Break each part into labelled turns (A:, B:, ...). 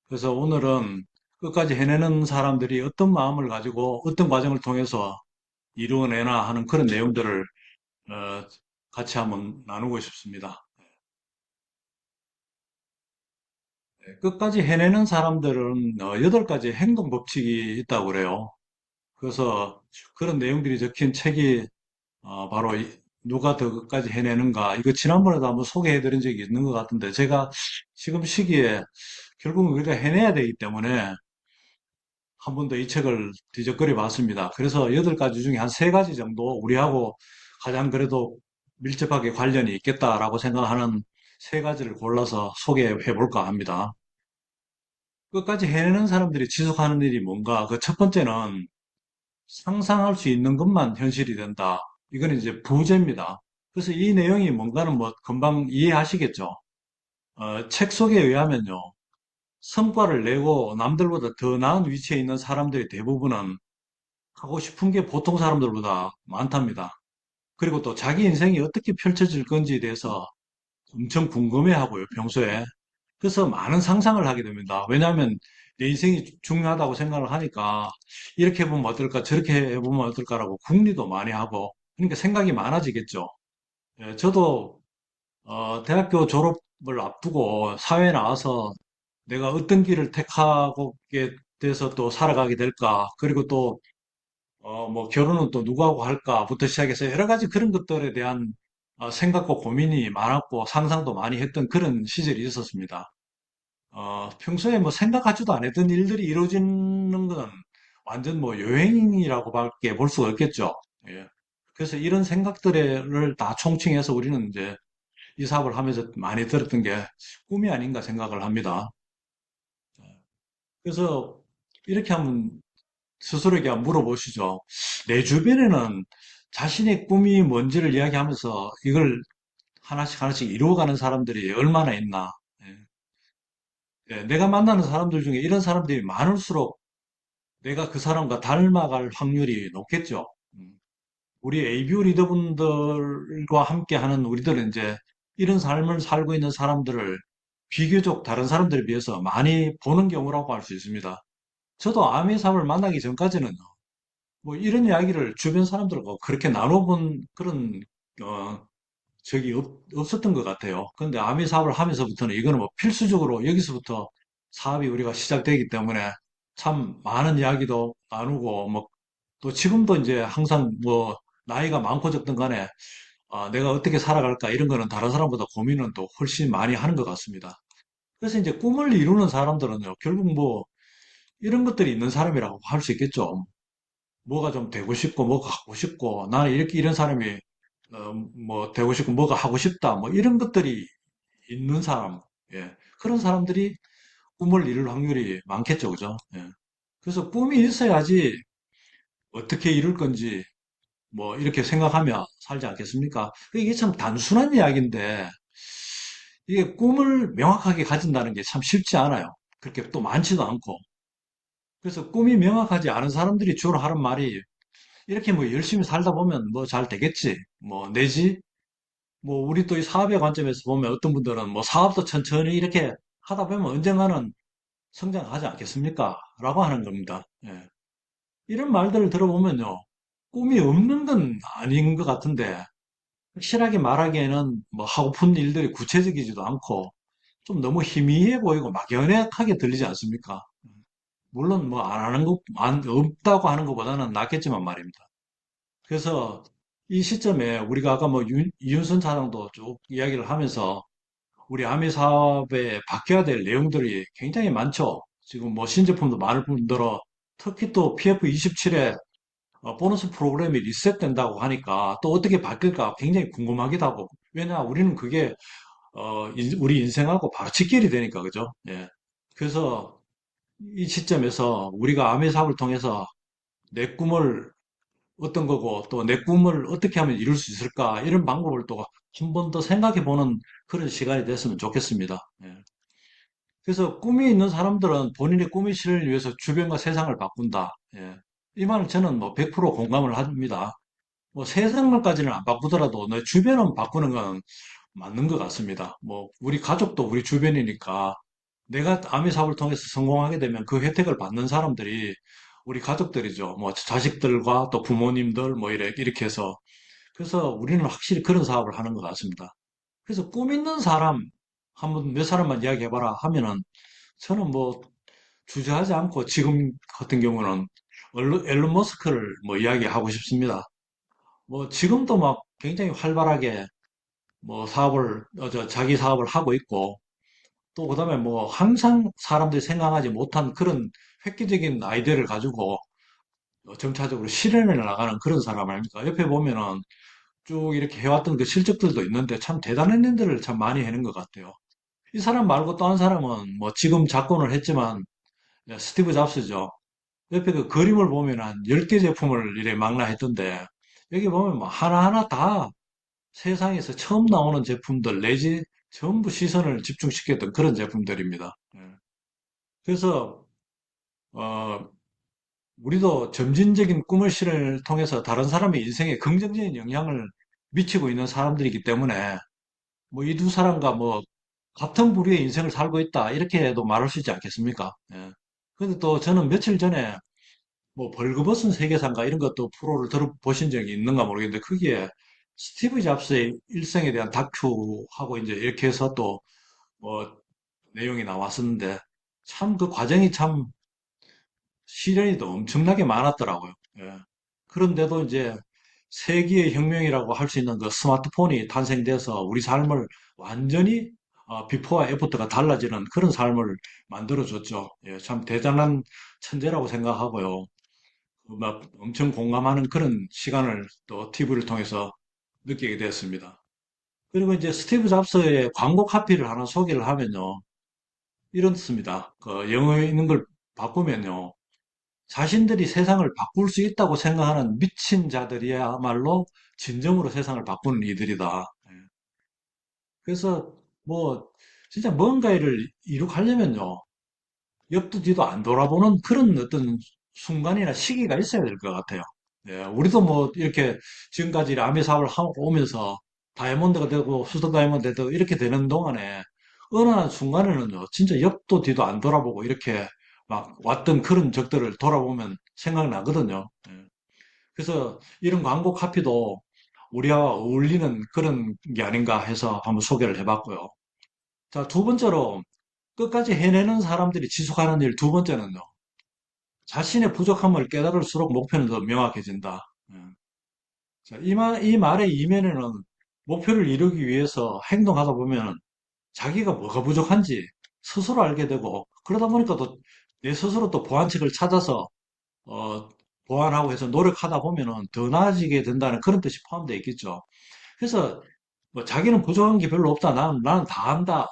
A: 그래서 오늘은 끝까지 해내는 사람들이 어떤 마음을 가지고 어떤 과정을 통해서 이루어내나 하는 그런 내용들을 어, 같이 한번 나누고 싶습니다. 끝까지 해내는 사람들은 8가지 행동 법칙이 있다고 그래요. 그래서 그런 내용들이 적힌 책이 바로 누가 더 끝까지 해내는가. 이거 지난번에도 한번 소개해 드린 적이 있는 것 같은데 제가 지금 시기에 결국은 우리가 해내야 되기 때문에 한 번 더 이 책을 뒤적거려 봤습니다. 그래서 8가지 중에 한 3가지 정도 우리하고 가장 그래도 밀접하게 관련이 있겠다라고 생각하는 3가지를 골라서 소개해 볼까 합니다. 끝까지 해내는 사람들이 지속하는 일이 뭔가? 그 첫 번째는 상상할 수 있는 것만 현실이 된다. 이건 이제 부재입니다. 그래서 이 내용이 뭔가는 뭐 금방 이해하시겠죠? 책 속에 의하면요. 성과를 내고 남들보다 더 나은 위치에 있는 사람들이 대부분은 하고 싶은 게 보통 사람들보다 많답니다. 그리고 또 자기 인생이 어떻게 펼쳐질 건지에 대해서 엄청 궁금해하고요, 평소에. 그래서 많은 상상을 하게 됩니다. 왜냐하면 내 인생이 중요하다고 생각을 하니까 이렇게 해보면 어떨까, 저렇게 해보면 어떨까라고 궁리도 많이 하고, 그러니까 생각이 많아지겠죠. 예, 저도 대학교 졸업을 앞두고 사회에 나와서 내가 어떤 길을 택하게 돼서 또 살아가게 될까, 그리고 또 뭐 결혼은 또 누구하고 할까부터 시작해서 여러 가지 그런 것들에 대한 생각과 고민이 많았고 상상도 많이 했던 그런 시절이 있었습니다. 평소에 뭐 생각하지도 않았던 일들이 이루어지는 건 완전 뭐 여행이라고밖에 볼 수가 없겠죠. 예. 그래서 이런 생각들을 다 총칭해서 우리는 이제 이 사업을 하면서 많이 들었던 게 꿈이 아닌가 생각을 합니다. 그래서 이렇게 한번 스스로에게 한번 물어보시죠. 내 주변에는 자신의 꿈이 뭔지를 이야기하면서 이걸 하나씩 하나씩 이루어가는 사람들이 얼마나 있나. 예. 예, 내가 만나는 사람들 중에 이런 사람들이 많을수록 내가 그 사람과 닮아갈 확률이 높겠죠. 음. 우리 ABO 리더분들과 함께 하는 우리들은 이제 이런 삶을 살고 있는 사람들을 비교적 다른 사람들에 비해서 많이 보는 경우라고 할 수 있습니다. 저도 아미 사업을 만나기 전까지는 뭐 이런 이야기를 주변 사람들과 그렇게 나눠본 그런 어, 적이 없었던 것 같아요. 그런데 아미 사업을 하면서부터는 이거는 뭐 필수적으로 여기서부터 사업이 우리가 시작되기 때문에 참 많은 이야기도 나누고 뭐 또 지금도 이제 항상 뭐 나이가 많고 적든 간에 내가 어떻게 살아갈까 이런 거는 다른 사람보다 고민은 또 훨씬 많이 하는 것 같습니다. 그래서 이제 꿈을 이루는 사람들은요, 결국 뭐 이런 것들이 있는 사람이라고 할 수 있겠죠. 뭐가 좀 되고 싶고 뭐가 하고 싶고 나는 이렇게 이런 사람이 뭐 되고 싶고 뭐가 하고 싶다 뭐 이런 것들이 있는 사람 예. 그런 사람들이 꿈을 이룰 확률이 많겠죠 그죠 예. 그래서 꿈이 있어야지 어떻게 이룰 건지 뭐 이렇게 생각하며 살지 않겠습니까? 이게 참 단순한 이야기인데 이게 꿈을 명확하게 가진다는 게 참 쉽지 않아요. 그렇게 또 많지도 않고 그래서 꿈이 명확하지 않은 사람들이 주로 하는 말이 이렇게 뭐 열심히 살다 보면 뭐 잘 되겠지. 뭐 내지 뭐 우리 또 이 사업의 관점에서 보면 어떤 분들은 뭐 사업도 천천히 이렇게 하다 보면 언젠가는 성장하지 않겠습니까? 라고 하는 겁니다. 예. 이런 말들을 들어보면요. 꿈이 없는 건 아닌 것 같은데 확실하게 말하기에는 뭐 하고픈 일들이 구체적이지도 않고 좀 너무 희미해 보이고 막연하게 들리지 않습니까? 물론 뭐 안 하는 것, 없다고 하는 것보다는 낫겠지만 말입니다. 그래서 이 시점에 우리가 아까 뭐 이윤선 차장도 쭉 이야기를 하면서 우리 아미 사업에 바뀌어야 될 내용들이 굉장히 많죠. 지금 뭐 신제품도 많을 뿐더러 특히 또 PF27에 보너스 프로그램이 리셋된다고 하니까 또 어떻게 바뀔까 굉장히 궁금하기도 하고 왜냐 우리는 그게 우리 인생하고 바로 직결이 되니까 그죠? 예. 그래서 이 시점에서 우리가 아미 사업을 통해서 내 꿈을 어떤 거고 또 내 꿈을 어떻게 하면 이룰 수 있을까 이런 방법을 또 한 번 더 생각해 보는 그런 시간이 됐으면 좋겠습니다. 예. 그래서 꿈이 있는 사람들은 본인의 꿈의 실현을 위해서 주변과 세상을 바꾼다. 예. 이 말은 저는 뭐 100% 공감을 합니다. 뭐 세상을까지는 안 바꾸더라도 내 주변은 바꾸는 건 맞는 것 같습니다. 뭐 우리 가족도 우리 주변이니까 내가 아미 사업을 통해서 성공하게 되면 그 혜택을 받는 사람들이 우리 가족들이죠. 뭐 자식들과 또 부모님들 뭐 이렇게 해서 그래서 우리는 확실히 그런 사업을 하는 것 같습니다. 그래서 꿈 있는 사람 한번 몇 사람만 이야기해봐라 하면은 저는 뭐 주저하지 않고 지금 같은 경우는 앨런 머스크를 뭐 이야기하고 싶습니다. 뭐 지금도 막 굉장히 활발하게 뭐 자기 사업을 하고 있고 또 그다음에 뭐 항상 사람들이 생각하지 못한 그런 획기적인 아이디어를 가지고 점차적으로 실현해 나가는 그런 사람 아닙니까? 옆에 보면은 쭉 이렇게 해왔던 그 실적들도 있는데 참 대단한 일들을 참 많이 해낸 것 같아요. 이 사람 말고 또 한 사람은 뭐 지금 작권을 했지만 스티브 잡스죠. 옆에 그 그림을 보면 한 10개 제품을 이래 망라했던데 여기 보면 뭐 하나하나 다 세상에서 처음 나오는 제품들 내지 전부 시선을 집중시켰던 그런 제품들입니다. 예. 그래서 어, 우리도 점진적인 꿈을 실현을 통해서 다른 사람의 인생에 긍정적인 영향을 미치고 있는 사람들이기 때문에 뭐 이 두 사람과 뭐 같은 부류의 인생을 살고 있다 이렇게도 말할 수 있지 않겠습니까? 예. 근데 또 저는 며칠 전에 뭐 벌거벗은 세계사인가 이런 것도 프로를 들어보신 적이 있는가 모르겠는데 거기에 스티브 잡스의 일생에 대한 다큐하고 이제 이렇게 해서 또 뭐 내용이 나왔었는데 참 그 과정이 참 시련이 또 엄청나게 많았더라고요. 예. 그런데도 이제 세기의 혁명이라고 할 수 있는 그 스마트폰이 탄생돼서 우리 삶을 완전히 비포와 애프터가 달라지는 그런 삶을 만들어줬죠. 예, 참 대단한 천재라고 생각하고요. 막 엄청 공감하는 그런 시간을 또 TV를 통해서 느끼게 되었습니다. 그리고 이제 스티브 잡스의 광고 카피를 하나 소개를 하면요. 이렇습니다. 그 영어에 있는 걸 바꾸면요. 자신들이 세상을 바꿀 수 있다고 생각하는 미친 자들이야말로 진정으로 세상을 바꾸는 이들이다. 예. 그래서 뭐 진짜 뭔가를 이룩하려면요. 옆도 뒤도 안 돌아보는 그런 어떤 순간이나 시기가 있어야 될 것 같아요. 예, 우리도 뭐 이렇게 지금까지 라메 사업을 하고 오면서 다이아몬드가 되고 수석 다이아몬드 되고 이렇게 되는 동안에 어느 한 순간에는요, 진짜 옆도 뒤도 안 돌아보고 이렇게 막 왔던 그런 적들을 돌아보면 생각나거든요. 예. 그래서 이런 광고 카피도 우리와 어울리는 그런 게 아닌가 해서 한번 소개를 해봤고요. 자, 두 번째로 끝까지 해내는 사람들이 지속하는 일 두 번째는요. 자신의 부족함을 깨달을수록 목표는 더 명확해진다. 예. 자, 이 말의 이면에는 목표를 이루기 위해서 행동하다 보면 자기가 뭐가 부족한지 스스로 알게 되고 그러다 보니까 또 내 스스로 또 보완책을 찾아서 어, 보완하고 해서 노력하다 보면은 더 나아지게 된다는 그런 뜻이 포함되어 있겠죠. 그래서 뭐 자기는 부족한 게 별로 없다. 나는 다 한다.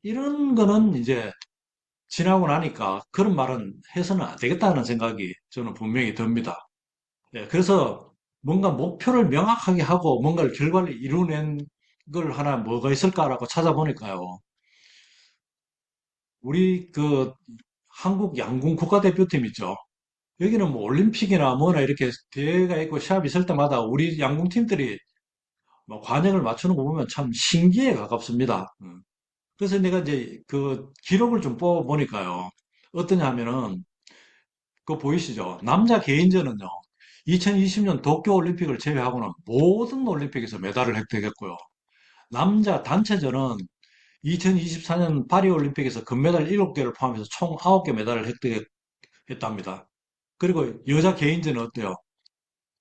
A: 이런 거는 이제 지나고 나니까 그런 말은 해서는 안 되겠다는 생각이 저는 분명히 듭니다. 예, 그래서 뭔가 목표를 명확하게 하고 뭔가를 결과를 이루는 걸 하나 뭐가 있을까라고 찾아보니까요. 우리 그 한국 양궁 국가대표팀 있죠. 여기는 뭐 올림픽이나 뭐나 이렇게 대회가 있고 시합이 있을 때마다 우리 양궁팀들이 뭐 관행을 맞추는 거 보면 참 신기에 가깝습니다. 그래서 내가 이제 그 기록을 좀 뽑아보니까요. 어떠냐 하면은 그거 보이시죠? 남자 개인전은요. 2020년 도쿄올림픽을 제외하고는 모든 올림픽에서 메달을 획득했고요. 남자 단체전은 2024년 파리올림픽에서 금메달 7개를 포함해서 총 9개 메달을 획득했답니다. 그리고 여자 개인전은 어때요?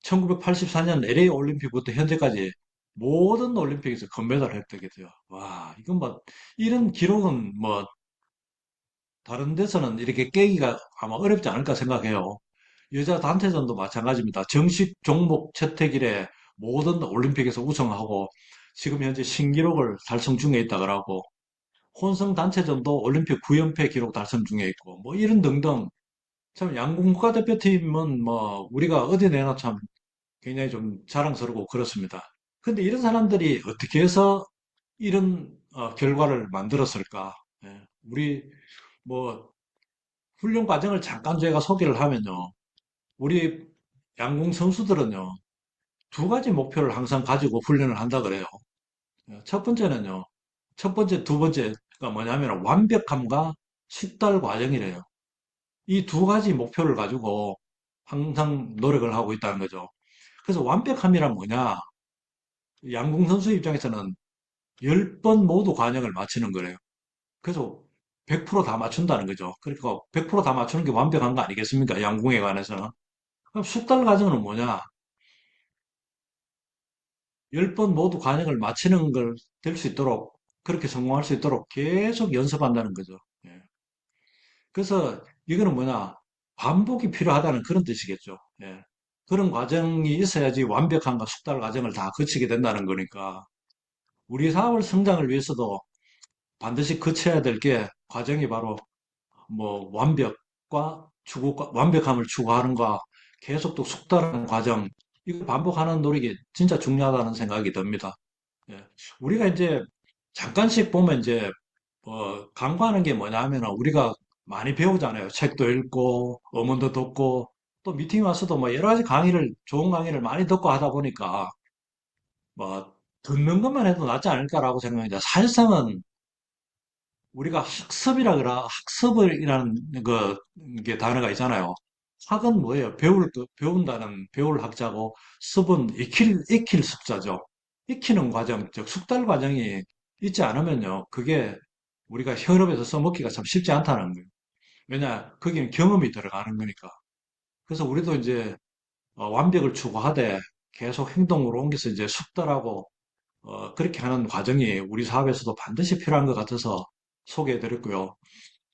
A: 1984년 LA 올림픽부터 현재까지 모든 올림픽에서 금메달을 획득했어요. 와, 이건 뭐, 이런 기록은 뭐, 다른 데서는 이렇게 깨기가 아마 어렵지 않을까 생각해요. 여자 단체전도 마찬가지입니다. 정식 종목 채택일에 모든 올림픽에서 우승하고 지금 현재 신기록을 달성 중에 있다 그러고 혼성 단체전도 올림픽 9연패 기록 달성 중에 있고 뭐 이런 등등 참 양궁 국가대표팀은 뭐 우리가 어디 내나 참 굉장히 좀 자랑스럽고 그렇습니다. 근데 이런 사람들이 어떻게 해서 이런 결과를 만들었을까? 예, 우리 뭐 훈련 과정을 잠깐 제가 소개를 하면요. 우리 양궁 선수들은요. 두 가지 목표를 항상 가지고 훈련을 한다 그래요. 첫 번째는요. 첫 번째, 두 번째. 뭐냐면 완벽함과 숙달 과정이래요. 이 두 가지 목표를 가지고 항상 노력을 하고 있다는 거죠. 그래서 완벽함이란 뭐냐? 양궁 선수 입장에서는 10번 모두 과정을 마치는 거래요. 그래서 100%다 맞춘다는 거죠. 그러니까 100%다 맞추는 게 완벽한 거 아니겠습니까? 양궁에 관해서는. 그럼 숙달 과정은 뭐냐? 10번 모두 과정을 마치는 걸 될 수 있도록, 그렇게 성공할 수 있도록 계속 연습한다는 거죠. 예. 그래서 이거는 뭐냐? 반복이 필요하다는 그런 뜻이겠죠. 예. 그런 과정이 있어야지 완벽함과 숙달 과정을 다 거치게 된다는 거니까. 우리 사업 성장을 위해서도 반드시 거쳐야 될 게 과정이 바로 뭐 완벽함을 추구하는 거, 계속 또 숙달하는 과정, 이거 반복하는 노력이 진짜 중요하다는 생각이 듭니다. 예. 우리가 이제 잠깐씩 보면 이제 강구하는 게 뭐냐 하면 우리가 많이 배우잖아요. 책도 읽고 음원도 듣고 또 미팅 와서도 뭐 여러 가지 좋은 강의를 많이 듣고 하다 보니까 뭐 듣는 것만 해도 낫지 않을까라고 생각합니다. 사실상은 우리가 학습이라는 게 단어가 있잖아요. 학은 뭐예요? 배울 학자고, 습은 익힐 습자죠. 익히는 과정, 즉, 숙달 과정이 있지 않으면요. 그게 우리가 현업에서 써먹기가 참 쉽지 않다는 거예요. 왜냐, 거기는 경험이 들어가는 거니까. 그래서 우리도 이제 완벽을 추구하되 계속 행동으로 옮겨서 이제 숙달하고 그렇게 하는 과정이 우리 사업에서도 반드시 필요한 것 같아서 소개해드렸고요.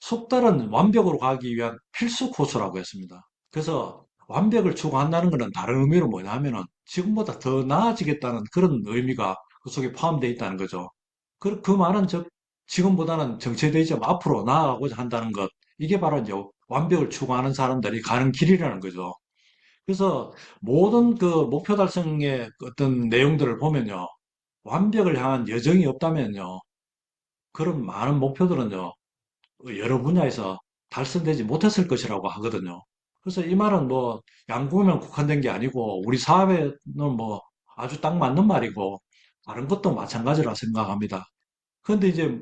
A: 속달은 완벽으로 가기 위한 필수 코스라고 했습니다. 그래서 완벽을 추구한다는 것은 다른 의미로 뭐냐면은 지금보다 더 나아지겠다는 그런 의미가 그 속에 포함되어 있다는 거죠. 그 말은 즉 지금보다는 정체되어 있지 앞으로 나아가고자 한다는 것. 이게 바로 이제 완벽을 추구하는 사람들이 가는 길이라는 거죠. 그래서 모든 그 목표 달성의 어떤 내용들을 보면요. 완벽을 향한 여정이 없다면요. 그런 많은 목표들은요. 여러 분야에서 달성되지 못했을 것이라고 하거든요. 그래서 이 말은 뭐 양궁에만 국한된 게 아니고 우리 사회는 뭐 아주 딱 맞는 말이고 다른 것도 마찬가지라 생각합니다. 그런데 이제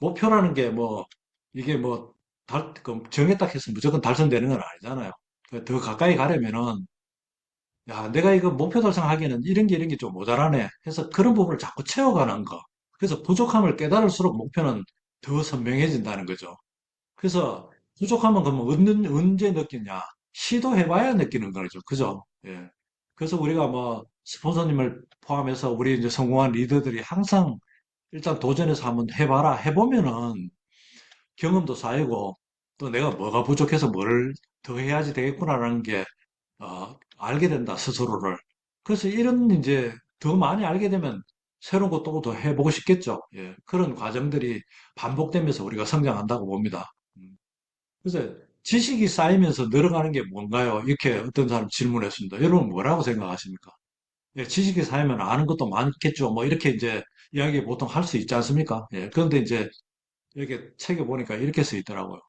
A: 목표라는 게 뭐 이게 뭐 정했다 해서 무조건 달성되는 건 아니잖아요. 더 가까이 가려면은 야, 내가 이거 목표 달성하기에는 이런 게 좀 모자라네 해서 그런 부분을 자꾸 채워가는 거. 그래서 부족함을 깨달을수록 목표는 더 선명해진다는 거죠. 그래서 부족함은 그러면 언제 느끼냐? 시도해봐야 느끼는 거죠. 그죠? 예. 그래서 우리가 뭐 스폰서님을 포함해서 우리 이제 성공한 리더들이 항상 일단 도전해서 한번 해봐라. 해보면은 경험도 쌓이고 또 내가 뭐가 부족해서 뭐를 더 해야지 되겠구나라는 게 알게 된다, 스스로를. 그래서 이런 이제 더 많이 알게 되면 새로운 것도 더 해보고 싶겠죠. 예. 그런 과정들이 반복되면서 우리가 성장한다고 봅니다. 음. 그래서 지식이 쌓이면서 늘어가는 게 뭔가요? 이렇게 어떤 사람 질문했습니다. 여러분 뭐라고 생각하십니까? 예, 지식이 쌓이면 아는 것도 많겠죠. 뭐 이렇게 이제 이야기 보통 할 수 있지 않습니까? 예, 그런데 이제 이렇게 책에 보니까 이렇게 써 있더라고요.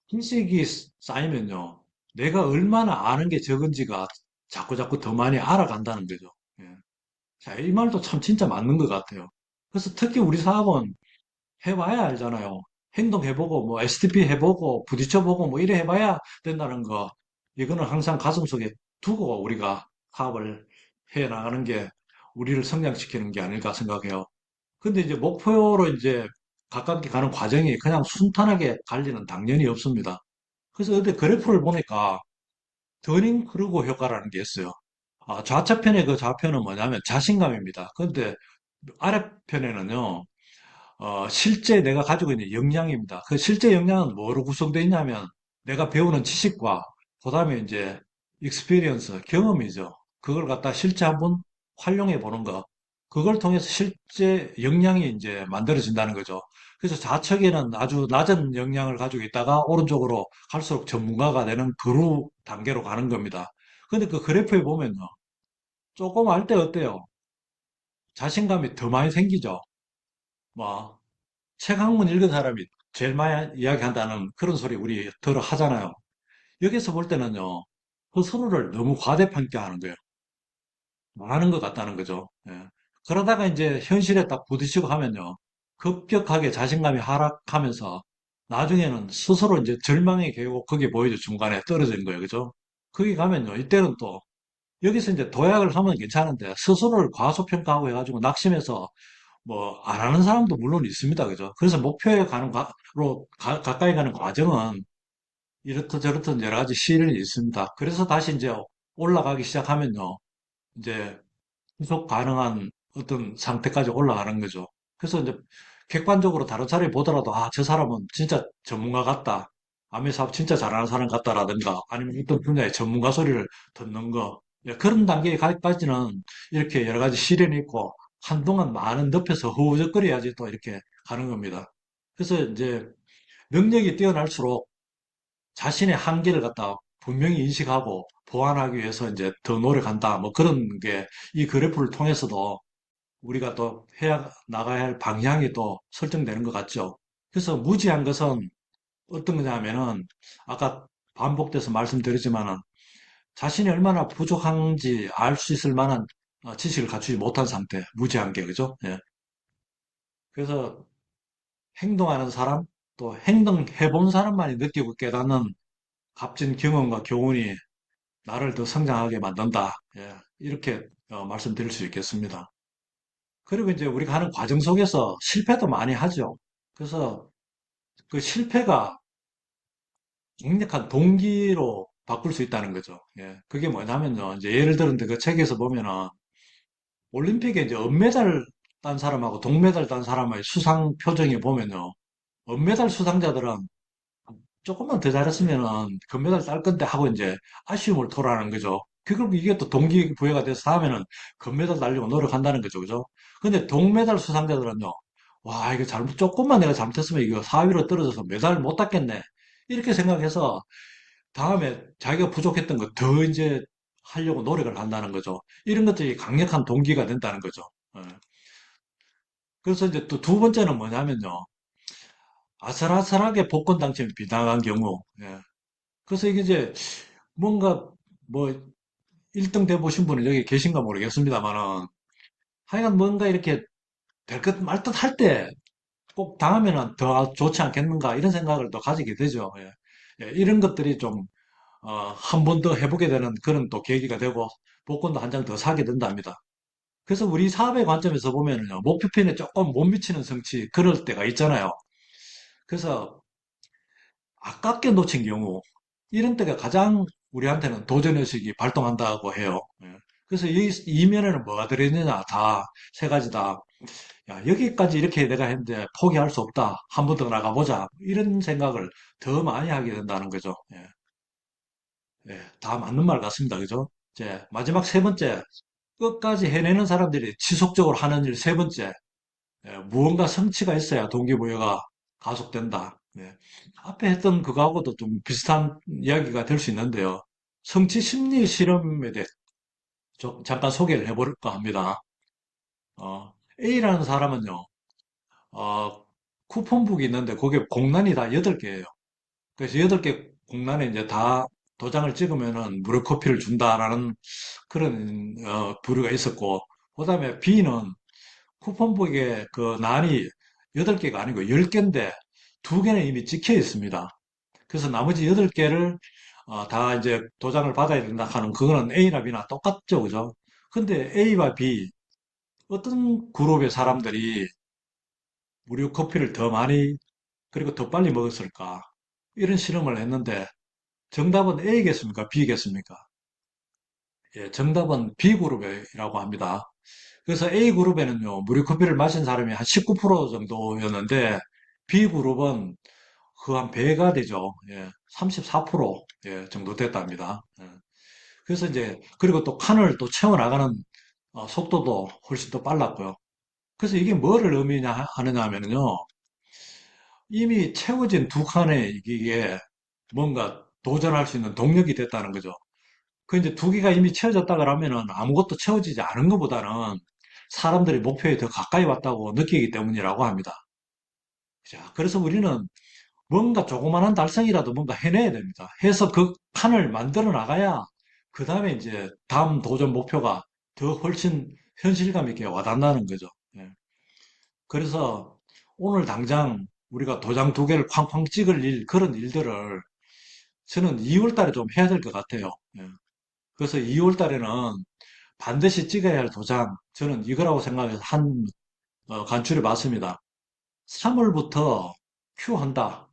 A: 지식이 쌓이면요. 내가 얼마나 아는 게 적은지가 자꾸 더 많이 알아간다는 거죠. 예. 자, 이 말도 참 진짜 맞는 것 같아요. 그래서 특히 우리 사업은 해봐야 알잖아요. 행동해보고, 뭐, STP 해보고, 부딪혀보고, 뭐, 이래 해봐야 된다는 거. 이거는 항상 가슴속에 두고 우리가 사업을 해 나가는 게 우리를 성장시키는 게 아닐까 생각해요. 근데 이제 목표로 이제 가깝게 가는 과정이 그냥 순탄하게 갈 리는 당연히 없습니다. 그래서 어제 그래프를 보니까 더닝 크루거 효과라는 게 있어요. 좌측편의 그 좌표는 뭐냐면 자신감입니다. 근데 아래편에는요, 실제 내가 가지고 있는 역량입니다. 그 실제 역량은 뭐로 구성되어 있냐면 내가 배우는 지식과 그다음에 이제 experience, 경험이죠. 그걸 갖다 실제 한번 활용해 보는 거. 그걸 통해서 실제 역량이 이제 만들어진다는 거죠. 그래서 좌측에는 아주 낮은 역량을 가지고 있다가 오른쪽으로 갈수록 전문가가 되는 그루 단계로 가는 겁니다. 근데 그 그래프에 보면요. 조금 알 때 어때요? 자신감이 더 많이 생기죠. 뭐 책 한 권 읽은 사람이 제일 많이 이야기한다는 그런 소리 우리 들어 하잖아요. 여기서 볼 때는요, 그 서로를 너무 과대평가하는 거예요. 많은 것 같다는 거죠. 예. 그러다가 이제 현실에 딱 부딪히고 하면요, 급격하게 자신감이 하락하면서 나중에는 스스로 이제 절망의 계곡, 그게 보이죠. 중간에 떨어지는 거예요. 그죠? 거기 가면요. 이때는 또 여기서 이제 도약을 하면 괜찮은데 스스로를 과소평가하고 해가지고 낙심해서 뭐 안 하는 사람도 물론 있습니다. 그죠? 그래서 목표에 가까이 가는 과정은 이렇듯 저렇듯 여러 가지 시련이 있습니다. 그래서 다시 이제 올라가기 시작하면요. 이제 지속 가능한 어떤 상태까지 올라가는 거죠. 그래서 이제 객관적으로 다른 사람이 보더라도 아, 저 사람은 진짜 전문가 같다. 아메 사업 진짜 잘하는 사람 같다라든가 아니면 어떤 분야의 전문가 소리를 듣는 거. 예, 그런 단계까지는 이렇게 여러 가지 시련이 있고 한동안 많은 늪에서 허우적거려야지 또 이렇게 가는 겁니다. 그래서 이제 능력이 뛰어날수록 자신의 한계를 갖다 분명히 인식하고 보완하기 위해서 이제 더 노력한다. 뭐 그런 게 이 그래프를 통해서도 우리가 또 해야 나가야 할 방향이 또 설정되는 것 같죠. 그래서 무지한 것은 어떤 거냐면은 아까 반복돼서 말씀드렸지만은 자신이 얼마나 부족한지 알 수 있을 만한 지식을 갖추지 못한 상태, 무지한 게 그죠? 예. 그래서 행동하는 사람, 또 행동해 본 사람만이 느끼고 깨닫는 값진 경험과 교훈이 나를 더 성장하게 만든다. 예. 이렇게 말씀드릴 수 있겠습니다. 그리고 이제 우리가 하는 과정 속에서 실패도 많이 하죠. 그래서 그 실패가 강력한 동기로 바꿀 수 있다는 거죠. 예. 그게 뭐냐면요. 이제 예를 들는데 그 책에서 보면은 올림픽에 이제 은메달 딴 사람하고 동메달 딴 사람의 수상 표정에 보면요. 은메달 수상자들은 조금만 더 잘했으면은 금메달 딸 건데 하고 이제 아쉬움을 토로하는 거죠. 결국 이게 또 동기부여가 돼서 다음에는 금메달 따려고 노력한다는 거죠. 그죠? 근데 동메달 수상자들은요. 와, 이거 조금만 내가 잘못했으면 이거 4위로 떨어져서 메달 못 땄겠네. 이렇게 생각해서 다음에 자기가 부족했던 거 더 이제 하려고 노력을 한다는 거죠. 이런 것들이 강력한 동기가 된다는 거죠. 예. 그래서 이제 또 두 번째는 뭐냐면요. 아슬아슬하게 복권 당첨이 빗나간 경우. 예. 그래서 이게 이제 뭔가 뭐 1등 돼 보신 분은 여기 계신가 모르겠습니다만은 하여간 뭔가 이렇게 될 것 말 듯 할 때 꼭 당하면은 더 좋지 않겠는가 이런 생각을 또 가지게 되죠. 예. 예, 이런 것들이 좀 한 번 더 해보게 되는 그런 또 계기가 되고 복권도 한 장 더 사게 된답니다. 그래서 우리 사업의 관점에서 보면은요, 목표편에 조금 못 미치는 성취, 그럴 때가 있잖아요. 그래서 아깝게 놓친 경우, 이런 때가 가장 우리한테는 도전의식이 발동한다고 해요. 예. 그래서 이 이면에는 뭐가 들어있느냐, 다, 세 가지다. 야, 여기까지 이렇게 내가 했는데 포기할 수 없다. 한 번 더 나가보자. 이런 생각을 더 많이 하게 된다는 거죠. 예. 예, 다 맞는 말 같습니다. 그죠? 이제 마지막 세 번째, 끝까지 해내는 사람들이 지속적으로 하는 일 세 번째, 예, 무언가 성취가 있어야 동기부여가 가속된다. 예. 앞에 했던 그거하고도 좀 비슷한 이야기가 될 수 있는데요. 성취 심리 실험에 대해 잠깐 소개를 해볼까 합니다. A라는 사람은요, 어, 쿠폰북이 있는데 거기에 공란이 다 8개예요. 그래서 8개 공란에 이제 다 도장을 찍으면은 무료 커피를 준다라는 그런 부류가 있었고, 그다음에 B는 쿠폰북에 그 난이 8개가 아니고 10개인데 2개는 이미 찍혀 있습니다. 그래서 나머지 8개를 다 이제 도장을 받아야 된다 하는 그거는 A나 B나 똑같죠, 그죠? 근데 A와 B 어떤 그룹의 사람들이 무료 커피를 더 많이 그리고 더 빨리 먹었을까? 이런 실험을 했는데 정답은 A겠습니까? B겠습니까? 예, 정답은 B그룹이라고 합니다. 그래서 A그룹에는요, 무료 커피를 마신 사람이 한 19% 정도였는데, B그룹은 그 한 배가 되죠. 예, 34% 예, 정도 됐답니다. 예. 그래서 이제, 그리고 또 칸을 또 채워나가는 속도도 훨씬 더 빨랐고요. 그래서 이게 뭐를 하느냐 하면요, 이미 채워진 두 칸에 이게 뭔가 도전할 수 있는 동력이 됐다는 거죠. 그 이제 두 개가 이미 채워졌다 그러면은 아무것도 채워지지 않은 것보다는 사람들이 목표에 더 가까이 왔다고 느끼기 때문이라고 합니다. 자, 그래서 우리는 뭔가 조그만한 달성이라도 뭔가 해내야 됩니다. 해서 그 칸을 만들어 나가야 그 다음에 이제 다음 도전 목표가 더 훨씬 현실감 있게 와닿는다는 거죠. 예. 그래서 오늘 당장 우리가 도장 두 개를 쾅쾅 찍을 그런 일들을 저는 2월 달에 좀 해야 될 것 같아요. 예. 그래서 2월 달에는 반드시 찍어야 할 도장, 저는 이거라고 생각해서 간추려 봤습니다. 3월부터 큐 한다.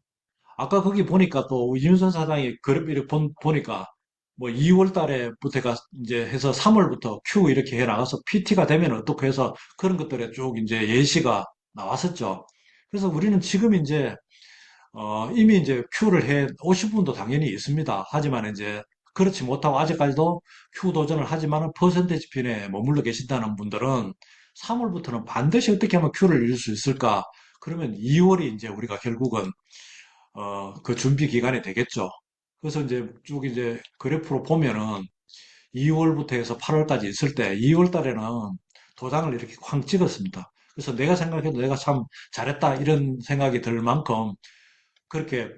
A: 아까 거기 보니까 또 이윤선 사장이 그룹 이렇게 보니까 뭐 2월 달에부터가 이제 해서 3월부터 큐 이렇게 해 나가서 PT가 되면 어떻게 해서 그런 것들에 쭉 이제 예시가 나왔었죠. 그래서 우리는 지금 이제 이미 이제 큐를 해 오신 분도 당연히 있습니다. 하지만 이제 그렇지 못하고 아직까지도 큐 도전을 하지만은 퍼센테이지 핀에 머물러 계신다는 분들은 3월부터는 반드시 어떻게 하면 큐를 이룰 수 있을까? 그러면 2월이 이제 우리가 결국은 그 준비 기간이 되겠죠. 그래서 이제 쭉 이제 그래프로 보면은 2월부터 해서 8월까지 있을 때 2월 달에는 도장을 이렇게 쾅 찍었습니다. 그래서 내가 생각해도 내가 참 잘했다 이런 생각이 들 만큼 그렇게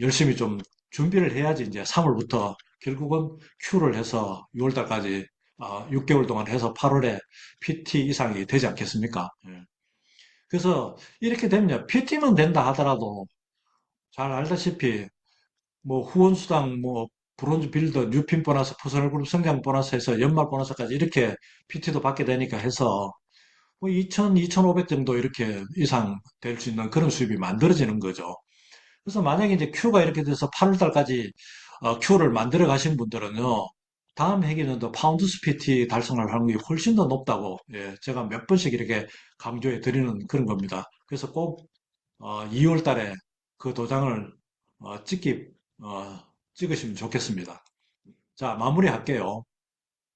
A: 열심히 좀 준비를 해야지 이제 3월부터 결국은 큐를 해서 6월 달까지 6개월 동안 해서 8월에 PT 이상이 되지 않겠습니까? 예. 그래서 이렇게 되면 PT만 된다 하더라도 잘 알다시피 뭐 후원수당 뭐 브론즈 빌더 뉴핀 보너스 퍼스널 그룹 성장 보너스 해서 연말 보너스까지 이렇게 PT도 받게 되니까 해서 뭐 2,000, 2,500 정도 이렇게 이상 될 수 있는 그런 수입이 만들어지는 거죠. 그래서 만약에 이제 큐가 이렇게 돼서 8월 달까지 큐를 만들어 가신 분들은요, 다음 해기년도 파운드 PT 달성할 확률이 훨씬 더 높다고, 예, 제가 몇 번씩 이렇게 강조해 드리는 그런 겁니다. 그래서 꼭 2월 달에 그 도장을 찍기, 어, 찍으시면 좋겠습니다. 자, 마무리할게요.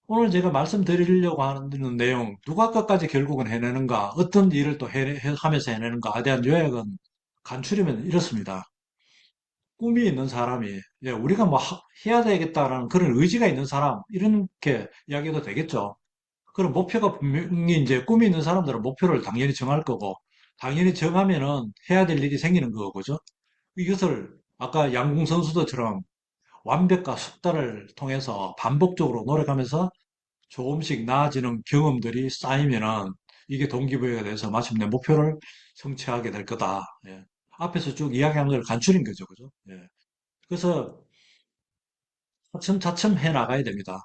A: 오늘 제가 말씀드리려고 하는 내용, 누가 끝까지 결국은 해내는가, 어떤 일을 또 하면서 해내는가에 대한 요약은 간추리면 이렇습니다. 꿈이 있는 사람이, 예, 우리가 뭐 해야 되겠다라는 그런 의지가 있는 사람, 이렇게 이야기도 되겠죠. 그런 목표가 분명히 이제 꿈이 있는 사람들은 목표를 당연히 정할 거고, 당연히 정하면은 해야 될 일이 생기는 거고죠. 이것을 아까 양궁 선수들처럼 완벽과 숙달을 통해서 반복적으로 노력하면서 조금씩 나아지는 경험들이 쌓이면은 이게 동기부여가 돼서 마침내 목표를 성취하게 될 거다. 예. 앞에서 쭉 이야기한 걸 간추린 거죠. 그죠? 예. 그래서 차츰차츰 해 나가야 됩니다.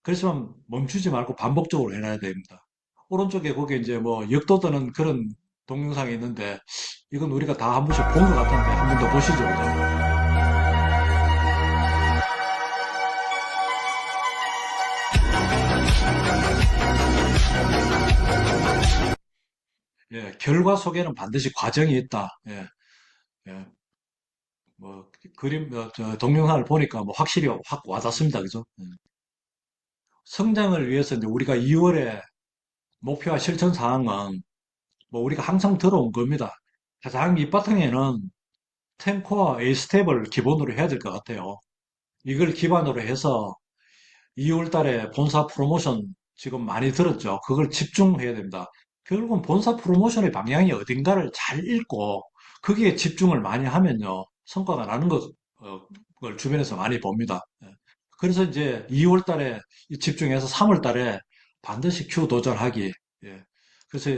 A: 그렇지만 멈추지 말고 반복적으로 해놔야 됩니다. 오른쪽에 거기 이제 뭐 역도드는 그런 동영상이 있는데 이건 우리가 다 한 번씩 본 것 같은데 한 번 더 보시죠. 그죠? 예, 결과 속에는 반드시 과정이 있다. 예, 예, 뭐 그림 동영상을 보니까 뭐 확실히 확 와닿습니다. 그죠? 성장을 위해서 이제 우리가 2월에 목표와 실천 사항은 뭐 우리가 항상 들어온 겁니다. 가장 밑바탕에는 탱커와 에이스텝을 기본으로 해야 될 것 같아요. 이걸 기반으로 해서 2월 달에 본사 프로모션 지금 많이 들었죠. 그걸 집중해야 됩니다. 결국은 본사 프로모션의 방향이 어딘가를 잘 읽고 거기에 집중을 많이 하면요. 성과가 나는 걸 주변에서 많이 봅니다. 예. 그래서 이제 2월 달에 집중해서 3월 달에 반드시 큐 도전하기. 예. 그래서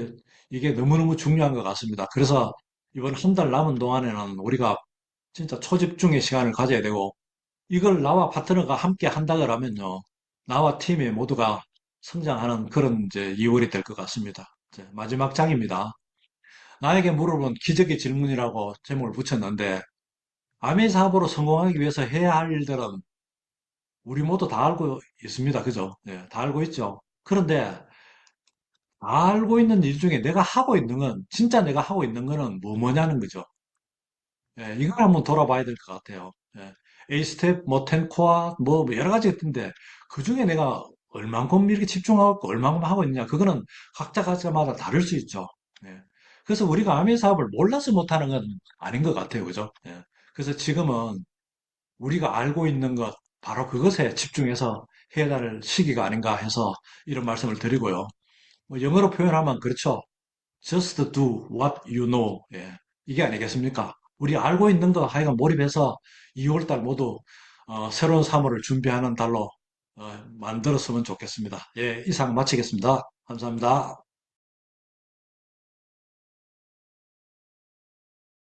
A: 이게 너무너무 중요한 것 같습니다. 그래서 이번 한 달 남은 동안에는 우리가 진짜 초집중의 시간을 가져야 되고 이걸 나와 파트너가 함께 한다 그러면요. 나와 팀이 모두가 성장하는 그런 이제 2월이 될 것 같습니다. 이제 마지막 장입니다. 나에게 물어본 기적의 질문이라고 제목을 붙였는데 아메 사업으로 성공하기 위해서 해야 할 일들은 우리 모두 다 알고 있습니다. 그죠? 예, 다 알고 있죠. 그런데 다 알고 있는 일 중에 내가 하고 있는 건 진짜 내가 하고 있는 거는 뭐냐는 거죠. 예, 이걸 한번 돌아봐야 될 것 같아요. 예, A스텝, 뭐, 텐코어, 뭐, 여러 가지가 있던데, 그 중에 내가 얼만큼 이렇게 집중하고, 얼만큼 하고 있느냐, 그거는 각자마다 다를 수 있죠. 예. 그래서 우리가 아미 사업을 몰라서 못하는 건 아닌 것 같아요. 그죠? 예. 그래서 지금은 우리가 알고 있는 것, 바로 그것에 집중해서 해야 할 시기가 아닌가 해서 이런 말씀을 드리고요. 뭐 영어로 표현하면 그렇죠. Just do what you know. 예. 이게 아니겠습니까? 우리 알고 있는 거 하여간 몰입해서 2월달 모두 새로운 3월을 준비하는 달로 만들었으면 좋겠습니다. 예, 이상 마치겠습니다. 감사합니다.